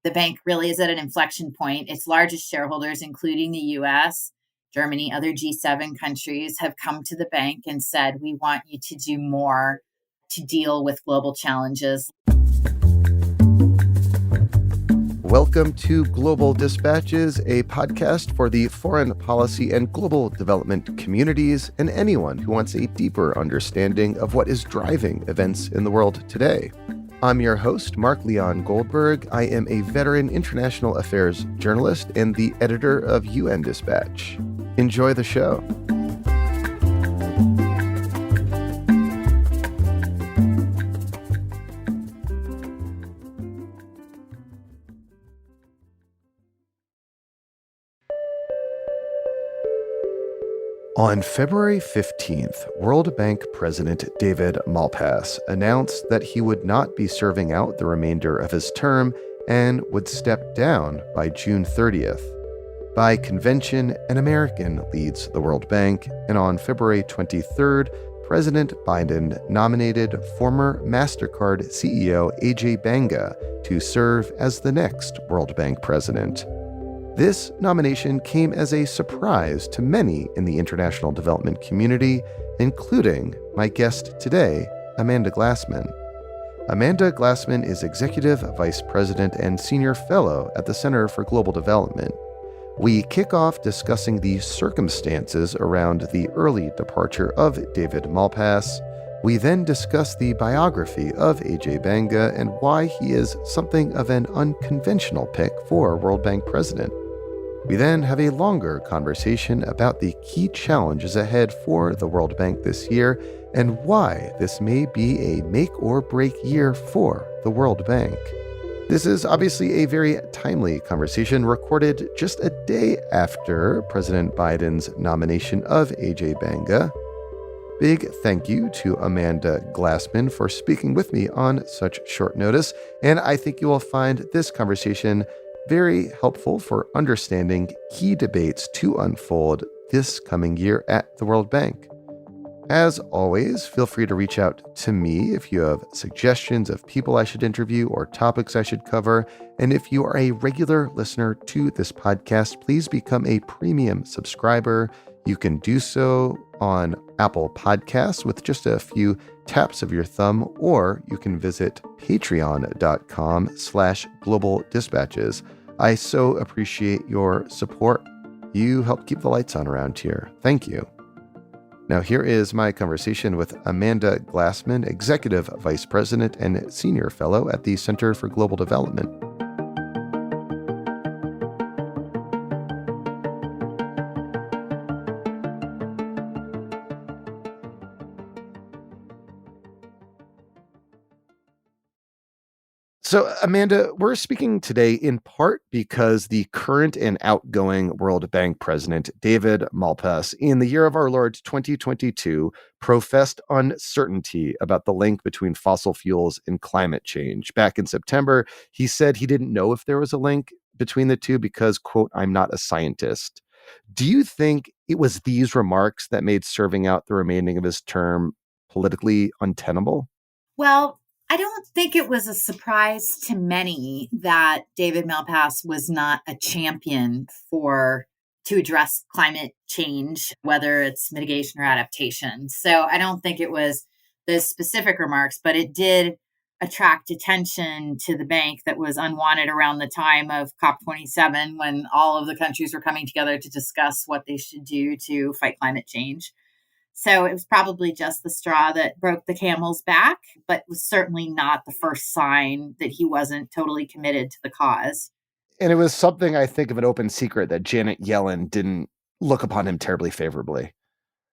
The bank really is at an inflection point. Its largest shareholders, including the US, Germany, other G7 countries, have come to the bank and said, we want you to do more to deal with global challenges. Welcome to Global Dispatches, a podcast for the foreign policy and global development communities and anyone who wants a deeper understanding of what is driving events in the world today. I'm your host, Mark Leon Goldberg. I am a veteran international affairs journalist and the editor of UN Dispatch. Enjoy the show. On February 15th, World Bank President David Malpass announced that he would not be serving out the remainder of his term and would step down by June 30th. By convention, an American leads the World Bank, and on February 23rd, President Biden nominated former Mastercard CEO Ajay Banga to serve as the next World Bank president. This nomination came as a surprise to many in the international development community, including my guest today, Amanda Glassman. Amanda Glassman is Executive Vice President and Senior Fellow at the Center for Global Development. We kick off discussing the circumstances around the early departure of David Malpass. We then discuss the biography of Ajay Banga and why he is something of an unconventional pick for World Bank president. We then have a longer conversation about the key challenges ahead for the World Bank this year and why this may be a make or break year for the World Bank. This is obviously a very timely conversation recorded just a day after President Biden's nomination of Ajay Banga. Big thank you to Amanda Glassman for speaking with me on such short notice, and I think you will find this conversation very helpful for understanding key debates to unfold this coming year at the World Bank. As always, feel free to reach out to me if you have suggestions of people I should interview or topics I should cover. And if you are a regular listener to this podcast, please become a premium subscriber. You can do so on Apple Podcasts with just a few taps of your thumb, or you can visit patreon.com/global dispatches. I so appreciate your support. You help keep the lights on around here. Thank you. Now here is my conversation with Amanda Glassman, Executive Vice President and Senior Fellow at the Center for Global Development. So, Amanda, we're speaking today in part because the current and outgoing World Bank president, David Malpass, in the year of our Lord 2022, professed uncertainty about the link between fossil fuels and climate change. Back in September, he said he didn't know if there was a link between the two because, quote, "I'm not a scientist." Do you think it was these remarks that made serving out the remaining of his term politically untenable? Well, I don't think it was a surprise to many that David Malpass was not a champion to address climate change, whether it's mitigation or adaptation. So I don't think it was the specific remarks, but it did attract attention to the bank that was unwanted around the time of COP27, when all of the countries were coming together to discuss what they should do to fight climate change. So it was probably just the straw that broke the camel's back, but was certainly not the first sign that he wasn't totally committed to the cause. And it was something, I think, of an open secret that Janet Yellen didn't look upon him terribly favorably.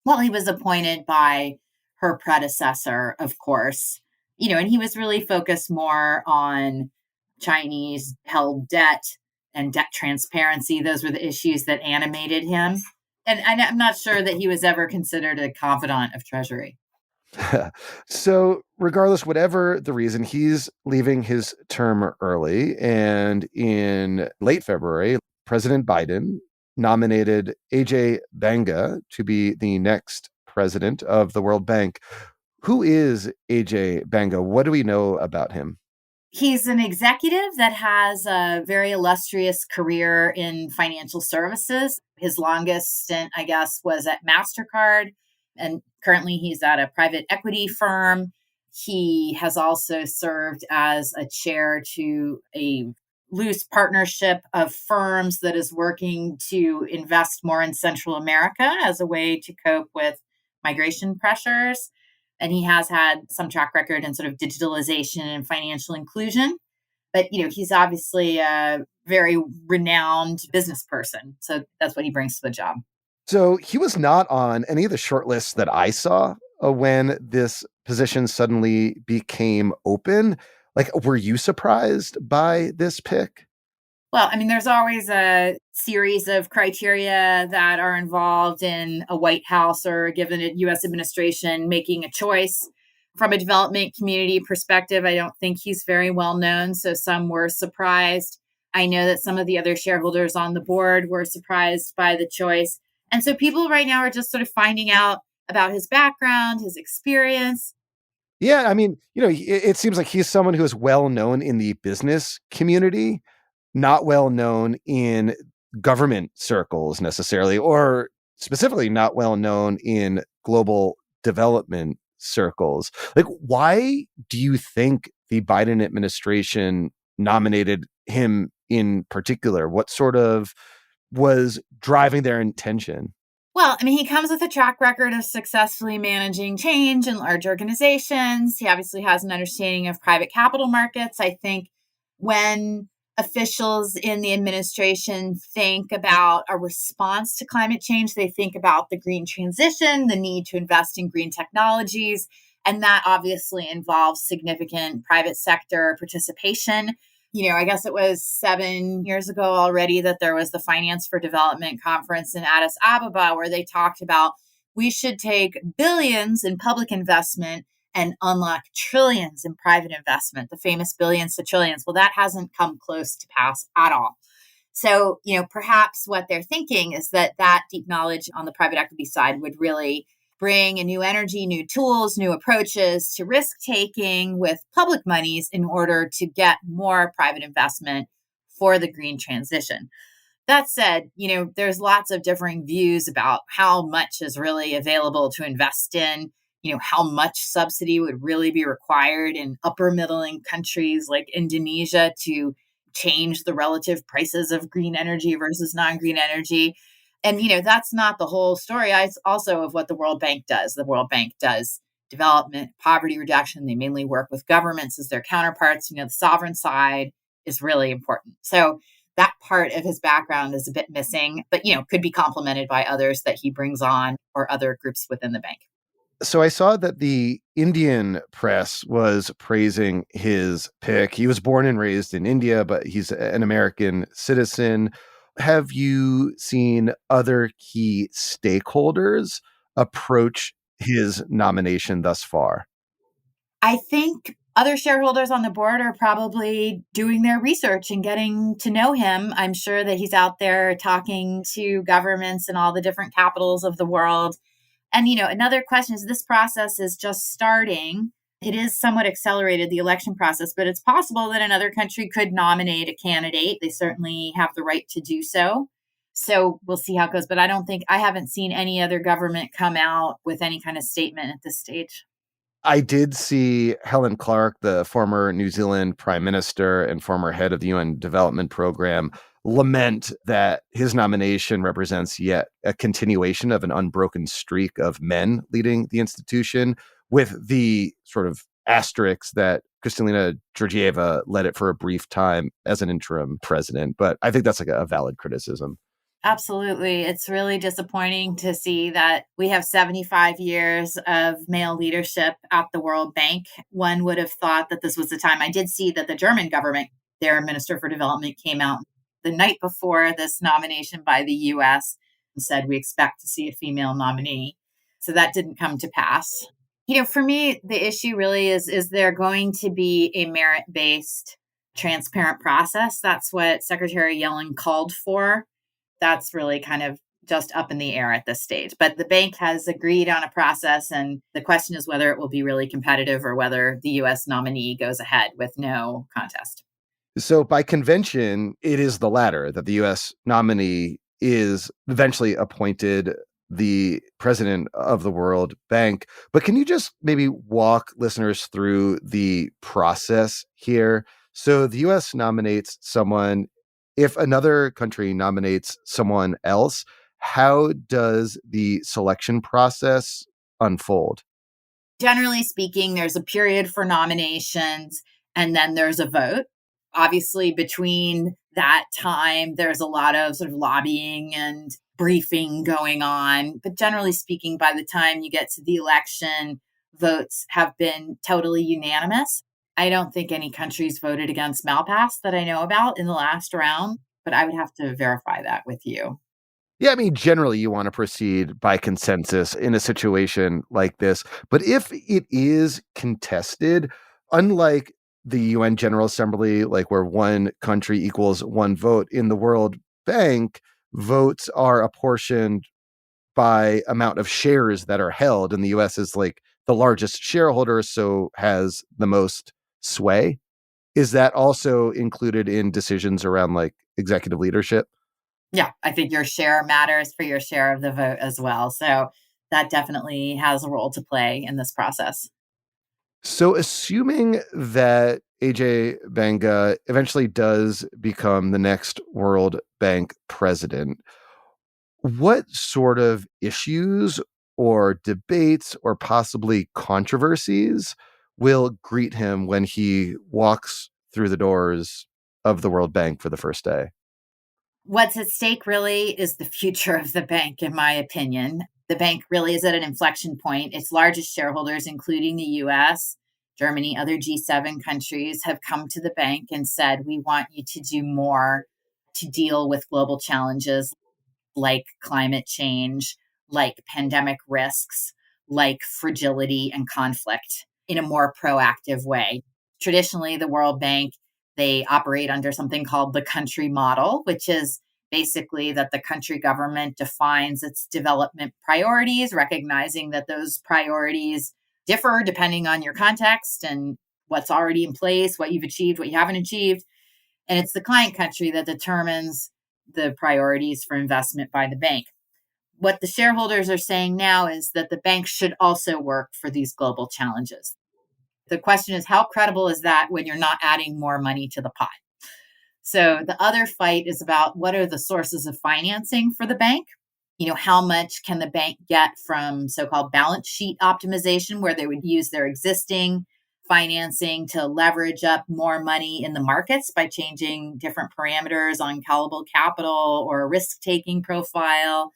Well, he was appointed by her predecessor, of course, and he was really focused more on Chinese held debt and debt transparency. Those were the issues that animated him. And I'm not sure that he was ever considered a confidant of Treasury. So regardless, whatever the reason, he's leaving his term early. And in late February, President Biden nominated Ajay Banga to be the next president of the World Bank. Who is Ajay Banga? What do we know about him? He's an executive that has a very illustrious career in financial services. His longest stint, I guess, was at Mastercard, and currently he's at a private equity firm. He has also served as a chair to a loose partnership of firms that is working to invest more in Central America as a way to cope with migration pressures. And he has had some track record in sort of digitalization and financial inclusion. But, he's obviously a very renowned business person. So that's what he brings to the job. So he was not on any of the short lists that I saw when this position suddenly became open. Like, were you surprised by this pick? Well, I mean, there's always a series of criteria that are involved in a White House or given a U.S. administration making a choice. From a development community perspective, I don't think he's very well known. So some were surprised. I know that some of the other shareholders on the board were surprised by the choice. And so people right now are just sort of finding out about his background, his experience. Yeah, I mean, it seems like he's someone who is well known in the business community, not well known in government circles necessarily, or specifically not well known in global development circles. Like, why do you think the Biden administration nominated him in particular? What sort of was driving their intention? Well, I mean, he comes with a track record of successfully managing change in large organizations. He obviously has an understanding of private capital markets. I think when officials in the administration think about a response to climate change, they think about the green transition, the need to invest in green technologies. And that obviously involves significant private sector participation. I guess it was 7 years ago already that there was the Finance for Development conference in Addis Ababa, where they talked about we should take billions in public investment and unlock trillions in private investment, the famous billions to trillions. Well, that hasn't come close to pass at all. So, perhaps what they're thinking is that deep knowledge on the private equity side would really bring a new energy, new tools, new approaches to risk taking with public monies in order to get more private investment for the green transition. That said, there's lots of differing views about how much is really available to invest in, how much subsidy would really be required in upper middling countries like Indonesia to change the relative prices of green energy versus non-green energy. And, that's not the whole story. It's also of what the World Bank does. The World Bank does development, poverty reduction. They mainly work with governments as their counterparts. The sovereign side is really important. So that part of his background is a bit missing, but, could be complemented by others that he brings on or other groups within the bank. So I saw that the Indian press was praising his pick. He was born and raised in India, but he's an American citizen. Have you seen other key stakeholders approach his nomination thus far? I think other shareholders on the board are probably doing their research and getting to know him. I'm sure that he's out there talking to governments in all the different capitals of the world. And, another question is this process is just starting. It is somewhat accelerated, the election process, but it's possible that another country could nominate a candidate. They certainly have the right to do so. So we'll see how it goes. But I haven't seen any other government come out with any kind of statement at this stage. I did see Helen Clark, the former New Zealand prime minister and former head of the UN Development Program, lament that his nomination represents yet a continuation of an unbroken streak of men leading the institution, with the sort of asterisks that Kristalina Georgieva led it for a brief time as an interim president. But I think that's like a valid criticism. Absolutely. It's really disappointing to see that we have 75 years of male leadership at the World Bank. One would have thought that this was the time. I did see that the German government, their Minister for Development, came out the night before this nomination by the US and said, we expect to see a female nominee. So that didn't come to pass. For me, the issue really is there going to be a merit-based, transparent process? That's what Secretary Yellen called for. That's really kind of just up in the air at this stage. But the bank has agreed on a process, and the question is whether it will be really competitive or whether the US nominee goes ahead with no contest. So by convention, it is the latter, that the US nominee is eventually appointed the president of the World Bank. But can you just maybe walk listeners through the process here? So the US nominates someone. If another country nominates someone else, how does the selection process unfold? Generally speaking, there's a period for nominations and then there's a vote. Obviously, between that time, there's a lot of sort of lobbying and briefing going on. But generally speaking, by the time you get to the election, votes have been totally unanimous. I don't think any countries voted against Malpass that I know about in the last round, but I would have to verify that with you. Yeah, I mean, generally, you want to proceed by consensus in a situation like this. But if it is contested, unlike the UN General Assembly, like where one country equals one vote, in the World Bank, votes are apportioned by amount of shares that are held. And the US is like the largest shareholder, so has the most sway. Is that also included in decisions around like executive leadership? Yeah, I think your share matters for your share of the vote as well. So that definitely has a role to play in this process. So, assuming that AJ Banga eventually does become the next World Bank president, what sort of issues or debates or possibly controversies will greet him when he walks through the doors of the World Bank for the first day? What's at stake really is the future of the bank, in my opinion. The bank really is at an inflection point. Its largest shareholders, including the US, Germany, other G7 countries, have come to the bank and said, we want you to do more to deal with global challenges like climate change, like pandemic risks, like fragility and conflict in a more proactive way. Traditionally, the World Bank, they operate under something called the country model, which is basically that the country government defines its development priorities, recognizing that those priorities differ depending on your context and what's already in place, what you've achieved, what you haven't achieved. And it's the client country that determines the priorities for investment by the bank. What the shareholders are saying now is that the bank should also work for these global challenges. The question is, how credible is that when you're not adding more money to the pot? So the other fight is about what are the sources of financing for the bank? How much can the bank get from so-called balance sheet optimization, where they would use their existing financing to leverage up more money in the markets by changing different parameters on callable capital or a risk-taking profile,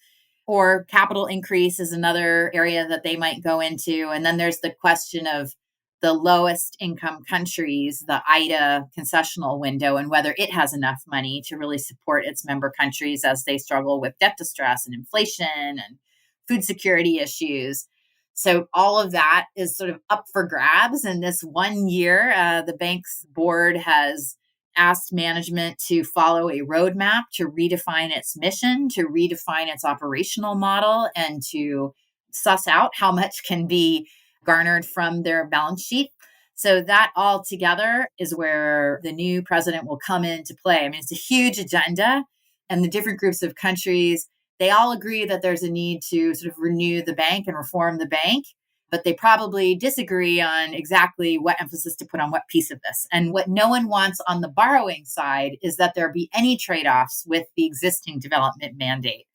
or capital increase is another area that they might go into. And then there's the question of the lowest income countries, the IDA concessional window, and whether it has enough money to really support its member countries as they struggle with debt distress and inflation and food security issues. So all of that is sort of up for grabs. And this 1 year, the bank's board has asked management to follow a roadmap to redefine its mission, to redefine its operational model, and to suss out how much can be garnered from their balance sheet. So that all together is where the new president will come into play. I mean, it's a huge agenda, and the different groups of countries, they all agree that there's a need to sort of renew the bank and reform the bank, but they probably disagree on exactly what emphasis to put on what piece of this. And what no one wants on the borrowing side is that there be any trade-offs with the existing development mandate.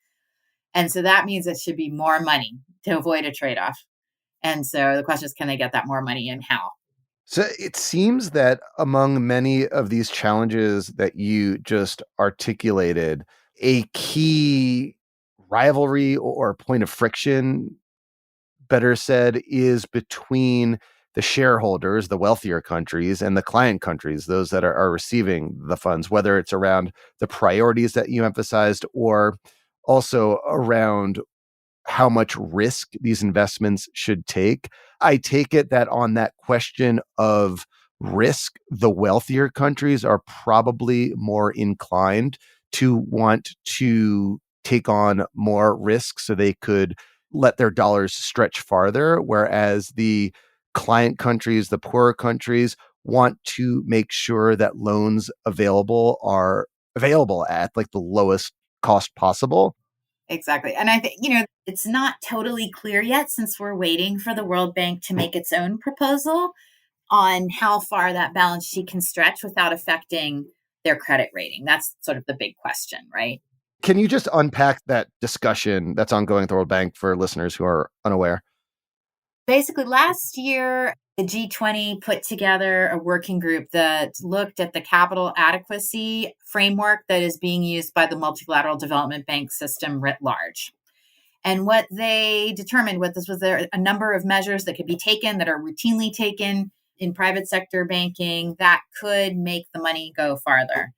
And so that means it should be more money to avoid a trade-off. And so the question is, can they get that more money and how? So it seems that among many of these challenges that you just articulated, a key rivalry or point of friction, better said, is between the shareholders, the wealthier countries, and the client countries, those that are receiving the funds, whether it's around the priorities that you emphasized or also around how much risk these investments should take. I take it that on that question of risk, the wealthier countries are probably more inclined to want to take on more risk so they could let their dollars stretch farther, whereas the client countries, the poorer countries, want to make sure that loans available are available at like the lowest cost possible. Exactly. And I think, it's not totally clear yet since we're waiting for the World Bank to make its own proposal on how far that balance sheet can stretch without affecting their credit rating. That's sort of the big question, right? Can you just unpack that discussion that's ongoing at the World Bank for listeners who are unaware? Basically, last year, the G20 put together a working group that looked at the capital adequacy framework that is being used by the multilateral development bank system writ large. And what they determined what this was there a number of measures that could be taken that are routinely taken in private sector banking that could make the money go farther.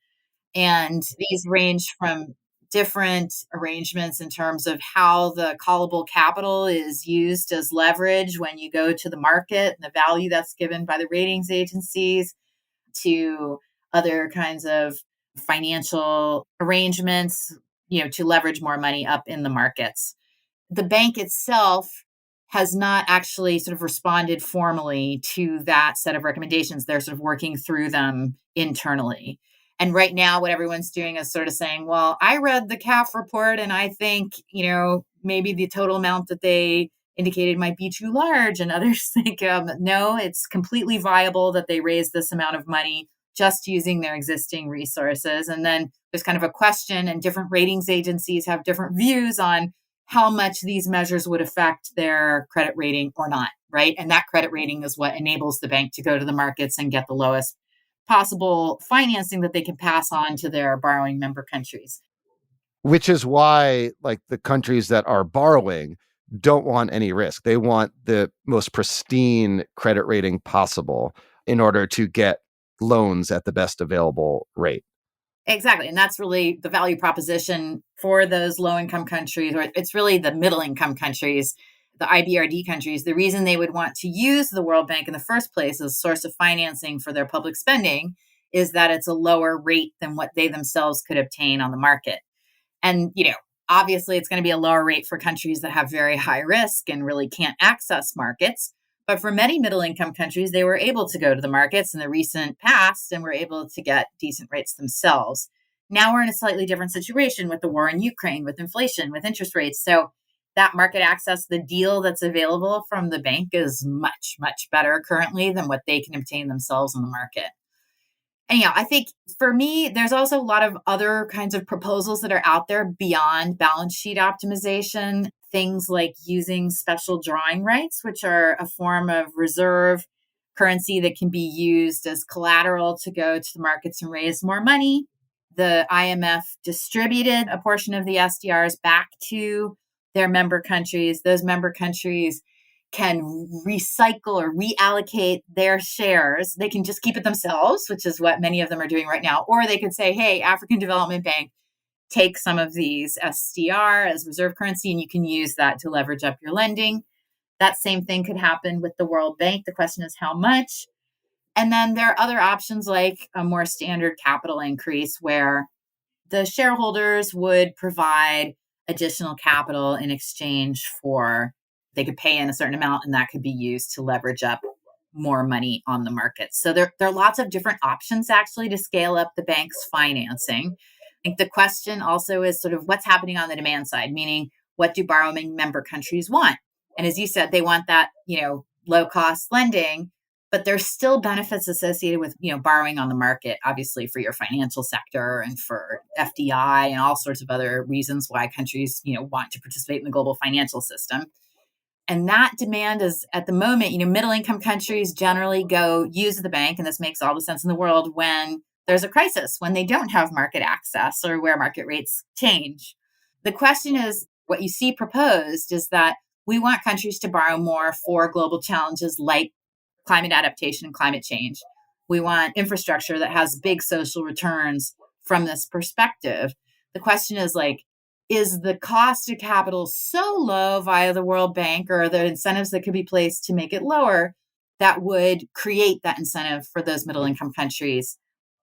And these range from different arrangements in terms of how the callable capital is used as leverage when you go to the market and the value that's given by the ratings agencies to other kinds of financial arrangements, to leverage more money up in the markets. The bank itself has not actually sort of responded formally to that set of recommendations. They're sort of working through them internally. And right now, what everyone's doing is sort of saying, well, I read the CAF report and I think, maybe the total amount that they indicated might be too large. And others think, no, it's completely viable that they raise this amount of money just using their existing resources. And then there's kind of a question, and different ratings agencies have different views on how much these measures would affect their credit rating or not, right? And that credit rating is what enables the bank to go to the markets and get the lowest possible financing that they can pass on to their borrowing member countries. Which is why, like, the countries that are borrowing don't want any risk. They want the most pristine credit rating possible in order to get loans at the best available rate. Exactly. And that's really the value proposition for those low income countries, or it's really the middle income countries, the IBRD countries. The reason they would want to use the World Bank in the first place as a source of financing for their public spending is that it's a lower rate than what they themselves could obtain on the market. And, obviously it's going to be a lower rate for countries that have very high risk and really can't access markets. But for many middle income countries, they were able to go to the markets in the recent past and were able to get decent rates themselves. Now we're in a slightly different situation with the war in Ukraine, with inflation, with interest rates. So that market access, the deal that's available from the bank is much, much better currently than what they can obtain themselves on the market. And I think for me, there's also a lot of other kinds of proposals that are out there beyond balance sheet optimization. Things like using special drawing rights, which are a form of reserve currency that can be used as collateral to go to the markets and raise more money. The IMF distributed a portion of the SDRs back to their member countries. Those member countries can recycle or reallocate their shares. They can just keep it themselves, which is what many of them are doing right now. Or they could say, hey, African Development Bank, take some of these SDR as reserve currency, and you can use that to leverage up your lending. That same thing could happen with the World Bank. The question is how much. And then there are other options like a more standard capital increase where the shareholders would provide additional capital in exchange for, they could pay in a certain amount and that could be used to leverage up more money on the market. So there are lots of different options actually to scale up the bank's financing. I think the question also is sort of what's happening on the demand side, meaning what do borrowing member countries want? And as you said, they want that, low cost lending, but there's still benefits associated with, borrowing on the market, obviously for your financial sector and for FDI and all sorts of other reasons why countries, want to participate in the global financial system. And that demand is at the moment, middle income countries generally go use the bank. And this makes all the sense in the world when there's a crisis, when they don't have market access or where market rates change. The question is, what you see proposed is that we want countries to borrow more for global challenges like climate adaptation and climate change. We want infrastructure that has big social returns from this perspective. The question is is the cost of capital so low via the World Bank, or are there incentives that could be placed to make it lower that would create that incentive for those middle income countries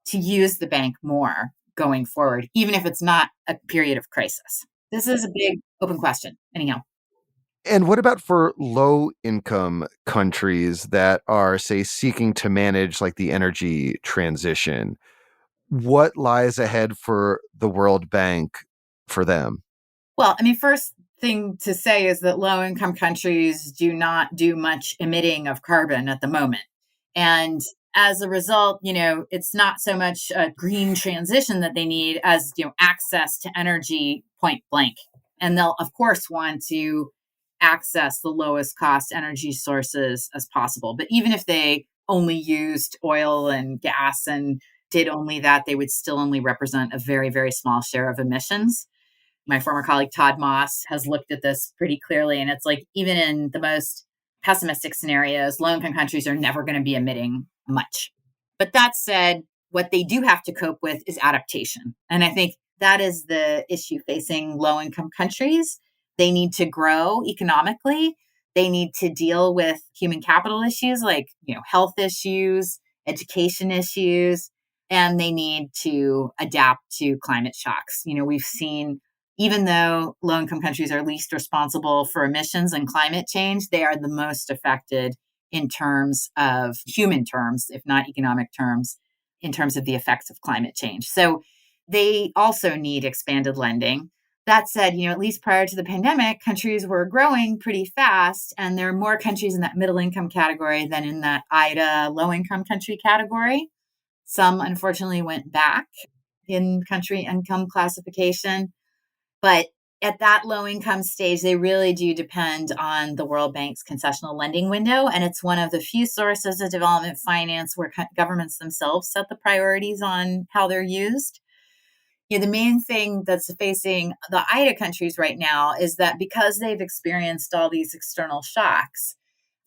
to use the bank more going forward, even if it's not a period of crisis? This is a big open question. Anyhow. And what about for low income countries that are, say, seeking to manage like the energy transition? What lies ahead for the World Bank for them? Well, I mean, first thing to say is that low income countries do not do much emitting of carbon at the moment. And as a result, it's not so much a green transition that they need as, access to energy point blank. And they'll, of course, want to access the lowest cost energy sources as possible. But even if they only used oil and gas and did only that, they would still only represent a very, very small share of emissions. My former colleague Todd Moss has looked at this pretty clearly. And it's like, even in the most pessimistic scenarios, low income countries are never going to be emitting much. But that said, what they do have to cope with is adaptation. And I think that is the issue facing low income countries. They need to grow economically. They need to deal with human capital issues like, health issues, education issues, and they need to adapt to climate shocks. We've seen, even though low income countries are least responsible for emissions and climate change, they are the most affected in terms of human terms, if not economic terms, in terms of the effects of climate change. So they also need expanded lending. That said, at least prior to the pandemic, countries were growing pretty fast, and there are more countries in that middle income category than in that IDA low income country category. Some unfortunately went back in country income classification. But at that low income stage, they really do depend on the World Bank's concessional lending window. And it's one of the few sources of development finance where governments themselves set the priorities on how they're used. The main thing that's facing the IDA countries right now is that because they've experienced all these external shocks,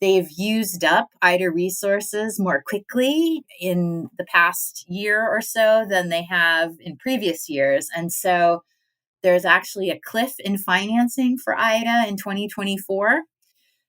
they've used up IDA resources more quickly in the past year or so than they have in previous years. And so there's actually a cliff in financing for IDA in 2024.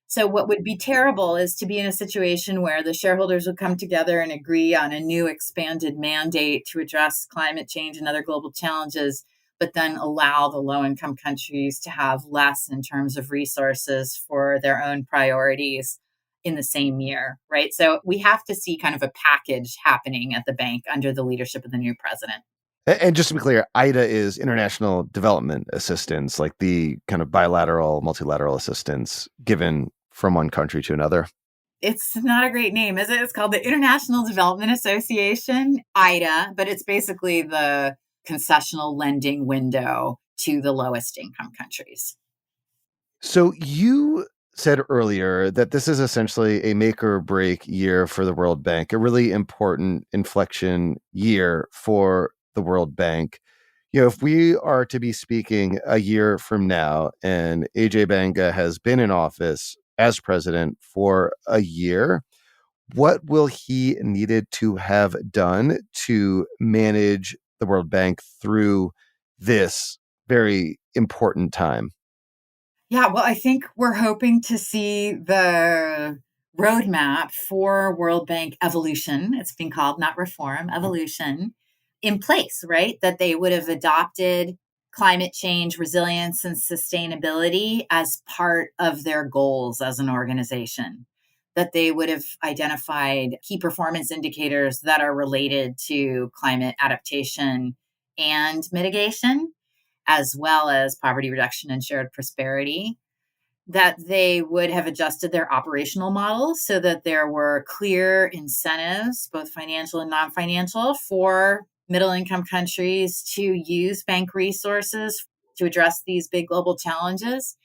So what would be terrible is to be in a situation where the shareholders would come together and agree on a new expanded mandate to address climate change and other global challenges, but then allow the low-income countries to have less in terms of resources for their own priorities in the same year, right? So we have to see kind of a package happening at the bank under the leadership of the new president. And just to be clear, IDA is international development assistance, like the kind of bilateral, multilateral assistance given from one country to another. It's not a great name, is it? It's called the International Development Association, IDA, but it's basically the concessional lending window to the lowest income countries. So you said earlier that this is essentially a make or break year for the World Bank, a really important inflection year for the World Bank. If we are to be speaking a year from now and Ajay Banga has been in office as president for a year, what will he needed to have done to manage the World Bank through this very important time? Yeah, well, I think we're hoping to see the roadmap for World Bank evolution. It's being called not reform, evolution in place, right? That they would have adopted climate change, resilience, and sustainability as part of their goals as an organization. That they would have identified key performance indicators that are related to climate adaptation and mitigation, as well as poverty reduction and shared prosperity, that they would have adjusted their operational models so that there were clear incentives, both financial and non financial, for middle income countries to use bank resources to address these big global challenges.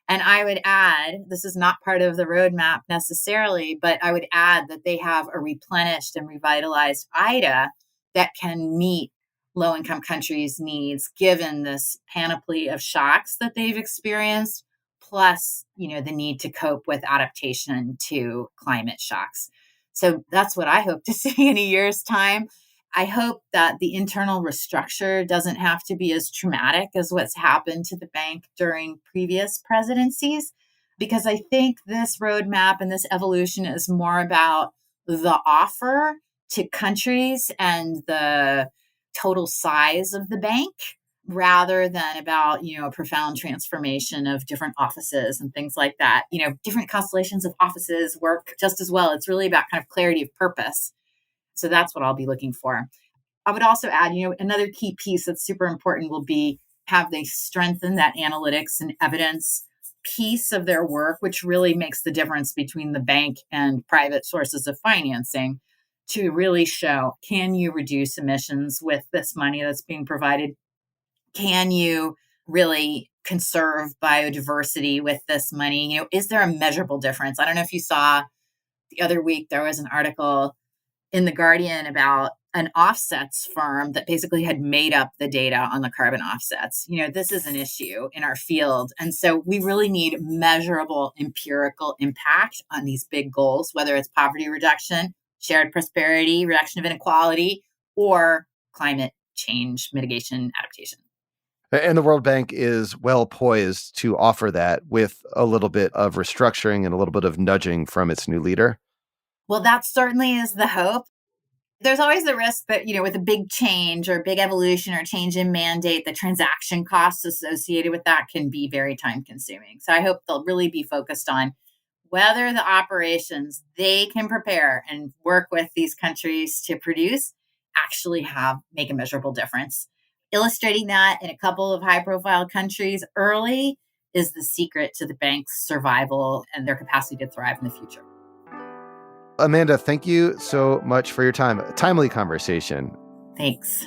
And I would add, this is not part of the roadmap necessarily, but I would add that they have a replenished and revitalized IDA that can meet low income countries' needs given this panoply of shocks that they've experienced, plus, the need to cope with adaptation to climate shocks. So that's what I hope to see in a year's time. I hope that the internal restructure doesn't have to be as traumatic as what's happened to the bank during previous presidencies, because I think this roadmap and this evolution is more about the offer to countries and the total size of the bank rather than about, a profound transformation of different offices and things like that. Different constellations of offices work just as well. It's really about kind of clarity of purpose. So that's what I'll be looking for. I would also add, another key piece that's super important will be have they strengthen that analytics and evidence piece of their work, which really makes the difference between the bank and private sources of financing, to really show, can you reduce emissions with this money that's being provided? Can you really conserve biodiversity with this money? Is there a measurable difference? I don't know if you saw the other week, there was an article in The Guardian about an offsets firm that basically had made up the data on the carbon offsets. This is an issue in our field. And so we really need measurable empirical impact on these big goals, whether it's poverty reduction, shared prosperity, reduction of inequality, or climate change mitigation adaptation. And the World Bank is well poised to offer that with a little bit of restructuring and a little bit of nudging from its new leader. Well, that certainly is the hope. There's always the risk that, with a big change or big evolution or change in mandate, the transaction costs associated with that can be very time consuming. So I hope they'll really be focused on whether the operations they can prepare and work with these countries to produce actually make a measurable difference. Illustrating that in a couple of high-profile countries early is the secret to the bank's survival and their capacity to thrive in the future. Amanda, thank you so much for your time. A timely conversation. Thanks.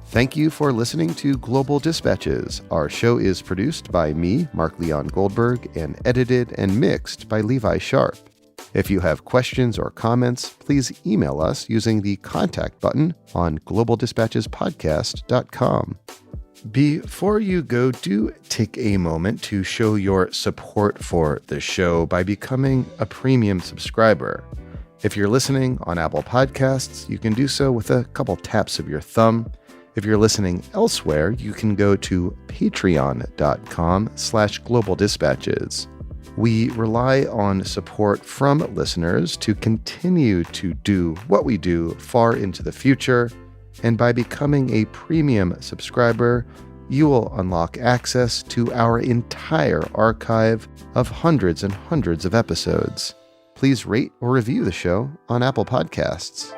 Thank you for listening to Global Dispatches. Our show is produced by me, Mark Leon Goldberg, and edited and mixed by Levi Sharp. If you have questions or comments, please email us using the contact button on globaldispatchespodcast.com. Before you go, do take a moment to show your support for the show by becoming a premium subscriber. If you're listening on Apple Podcasts, you can do so with a couple taps of your thumb. If you're listening elsewhere, you can go to patreon.com/globaldispatches. We rely on support from listeners to continue to do what we do far into the future, and by becoming a premium subscriber, you will unlock access to our entire archive of hundreds and hundreds of episodes. Please rate or review the show on Apple Podcasts.